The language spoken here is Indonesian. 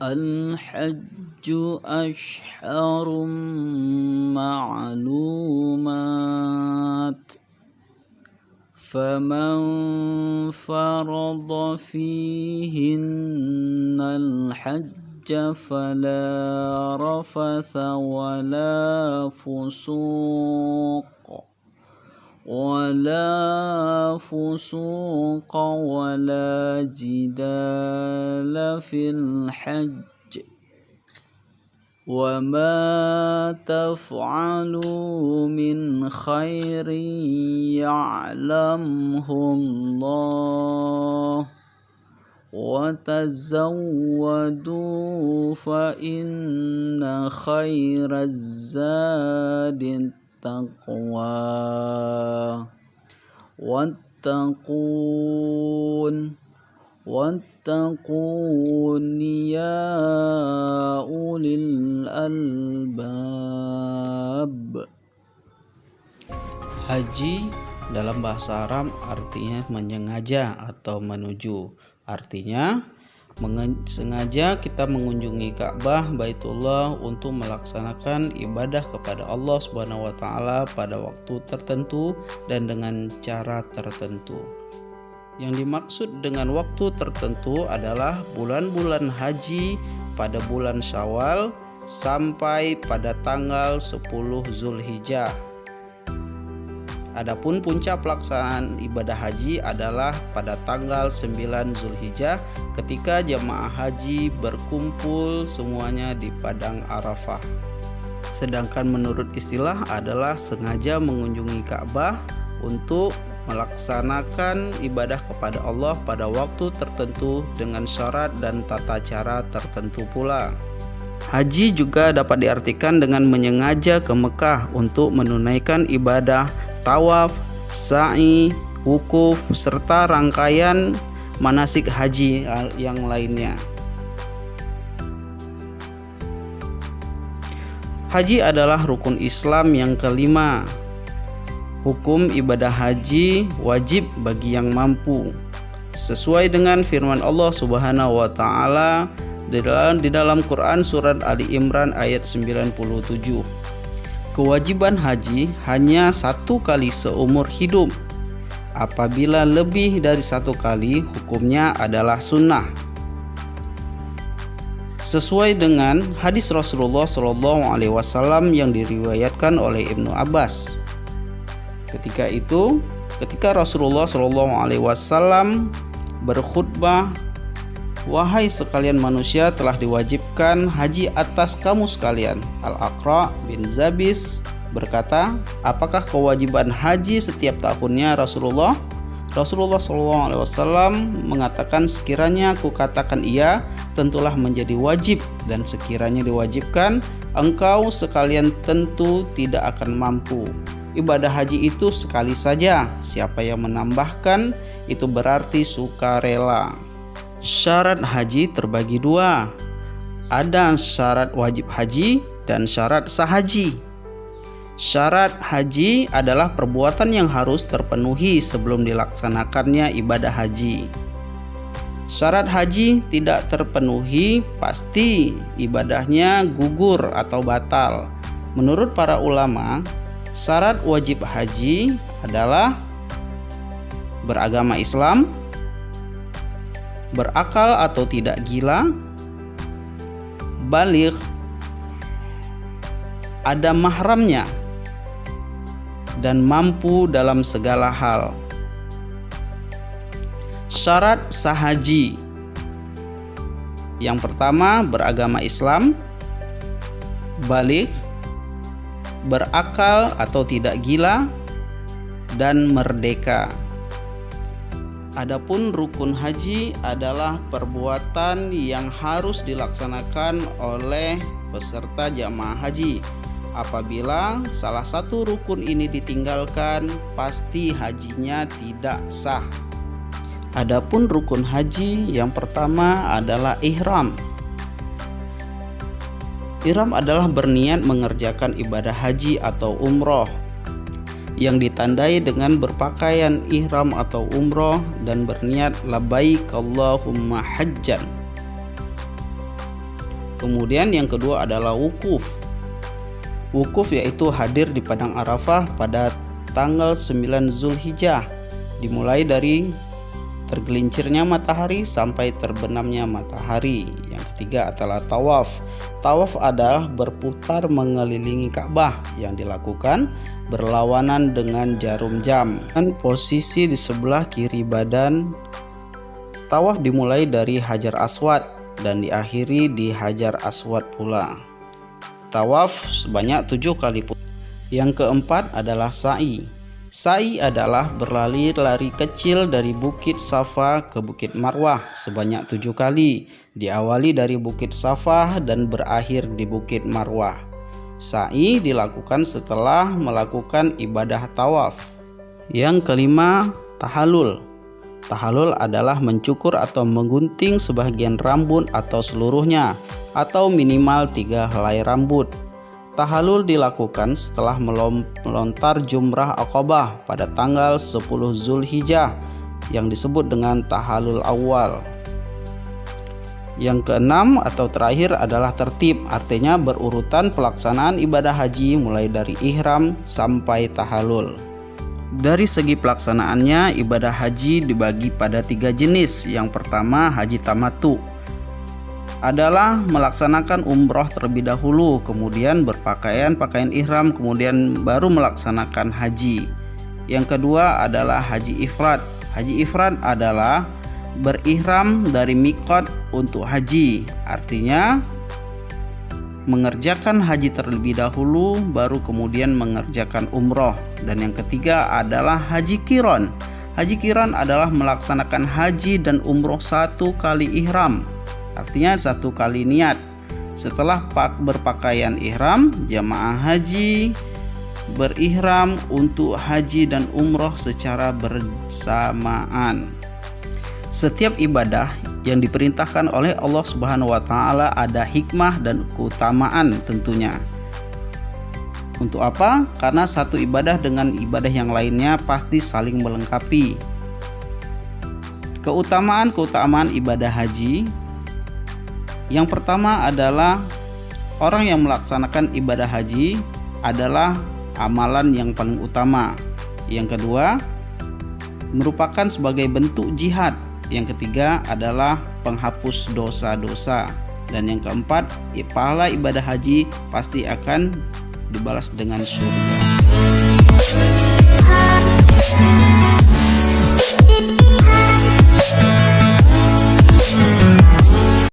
الحج أشهر معلومات فمن فرض فيهن الحج فلا رفث ولا فسوق ولا جدال في الحج وما تفعلوا من خير يعلمه الله وتزودوا فإن خير الزاد التقوى واتقون يا أولي الألباب. Haji dalam bahasa Arab artinya menyengaja atau menuju. Artinya sengaja kita mengunjungi Ka'bah Baitullah untuk melaksanakan ibadah kepada Allah Subhanahu wa taala pada waktu tertentu dan dengan cara tertentu. Yang dimaksud dengan waktu tertentu adalah bulan-bulan haji pada bulan Syawal sampai pada tanggal 10 Zulhijjah. Adapun puncak pelaksanaan ibadah haji adalah pada tanggal 9 Zulhijjah ketika jamaah haji berkumpul semuanya di Padang Arafah. Sedangkan menurut istilah adalah sengaja mengunjungi Ka'bah untuk melaksanakan ibadah kepada Allah pada waktu tertentu dengan syarat dan tata cara tertentu pula. Haji juga dapat diartikan dengan menyengaja ke Mekah untuk menunaikan ibadah tawaf, sa'i, wukuf, serta rangkaian manasik haji yang lainnya. Haji adalah rukun Islam yang kelima. Hukum ibadah haji wajib bagi yang mampu, sesuai dengan firman Allah Subhanahu wa taala di dalam Quran surat Ali Imran ayat 97. Kewajiban haji hanya satu kali seumur hidup. Apabila lebih dari satu kali, hukumnya adalah sunnah. Sesuai dengan hadis Rasulullah SAW yang diriwayatkan oleh Ibnu Abbas. Ketika Rasulullah SAW berkhutbah, "Wahai sekalian manusia, telah diwajibkan haji atas kamu sekalian." Al-Aqra bin Zabis berkata, "Apakah kewajiban haji setiap tahunnya Rasulullah?" Rasulullah SAW mengatakan, "Sekiranya aku katakan iya, tentulah menjadi wajib, dan sekiranya diwajibkan, engkau sekalian tentu tidak akan mampu. Ibadah haji itu sekali saja. Siapa yang menambahkan, itu berarti sukarela." Syarat haji terbagi dua. Ada syarat wajib haji dan syarat sah haji. Syarat haji adalah perbuatan yang harus terpenuhi sebelum dilaksanakannya ibadah haji. Syarat haji tidak terpenuhi, pasti ibadahnya gugur atau batal. Menurut para ulama, syarat wajib haji adalah beragama Islam, berakal atau tidak gila, baligh, ada mahramnya, dan mampu dalam segala hal. Syarat sah haji: yang pertama, beragama Islam, baligh, berakal atau tidak gila, dan merdeka. Adapun rukun haji adalah perbuatan yang harus dilaksanakan oleh peserta jamaah haji. Apabila salah satu rukun ini ditinggalkan, pasti hajinya tidak sah. Adapun rukun haji yang pertama adalah ihram. Ihram adalah berniat mengerjakan ibadah haji atau umroh yang ditandai dengan berpakaian ihram atau umroh dan berniat labbaik Allahumma hajjan. Kemudian yang kedua adalah wukuf. Wukuf yaitu hadir di padang Arafah pada tanggal 9 Zulhijjah, dimulai dari tergelincirnya matahari sampai terbenamnya matahari. Yang ketiga adalah tawaf. Tawaf adalah berputar mengelilingi Ka'bah yang dilakukan berlawanan dengan jarum jam dan posisi di sebelah kiri badan. Tawaf dimulai dari Hajar Aswad dan diakhiri di Hajar Aswad pula. Tawaf sebanyak 7 kali. Yang keempat adalah sa'i. Sa'i adalah berlari-lari kecil dari Bukit Safa ke Bukit Marwah sebanyak 7 kali, diawali dari Bukit Safa dan berakhir di Bukit Marwah. Sa'i dilakukan setelah melakukan ibadah tawaf. Yang kelima, tahallul. Tahallul adalah mencukur atau menggunting sebagian rambut atau seluruhnya, atau minimal 3 helai rambut. Tahallul dilakukan setelah melontar jumrah Aqabah pada tanggal 10 Zulhijjah yang disebut dengan tahallul awal. Yang keenam atau terakhir adalah tertib, artinya berurutan pelaksanaan ibadah haji mulai dari ihram sampai tahallul. Dari segi pelaksanaannya, ibadah haji dibagi pada 3 jenis. Yang pertama, haji tamattu adalah melaksanakan umroh terlebih dahulu, kemudian berpakaian ihram, kemudian baru melaksanakan haji. Yang kedua adalah haji ifrad. Haji ifrad adalah berihram dari miqat untuk haji, artinya mengerjakan haji terlebih dahulu baru kemudian mengerjakan umroh. Dan yang ketiga adalah haji qiran. Haji qiran adalah melaksanakan haji dan umroh 1 kali ihram, artinya 1 kali niat. Setelah berpakaian ihram, jamaah haji berihram untuk haji dan umroh secara bersamaan. Setiap ibadah yang diperintahkan oleh Allah Subhanahu wa Ta'ala ada hikmah dan keutamaan tentunya. Untuk apa? Karena satu ibadah dengan ibadah yang lainnya pasti saling melengkapi. Keutamaan ibadah haji. Yang pertama adalah orang yang melaksanakan ibadah haji adalah amalan yang paling utama. Yang kedua, merupakan sebagai bentuk jihad. Yang ketiga adalah penghapus dosa-dosa. Dan yang keempat, pahala ibadah haji pasti akan dibalas dengan surga.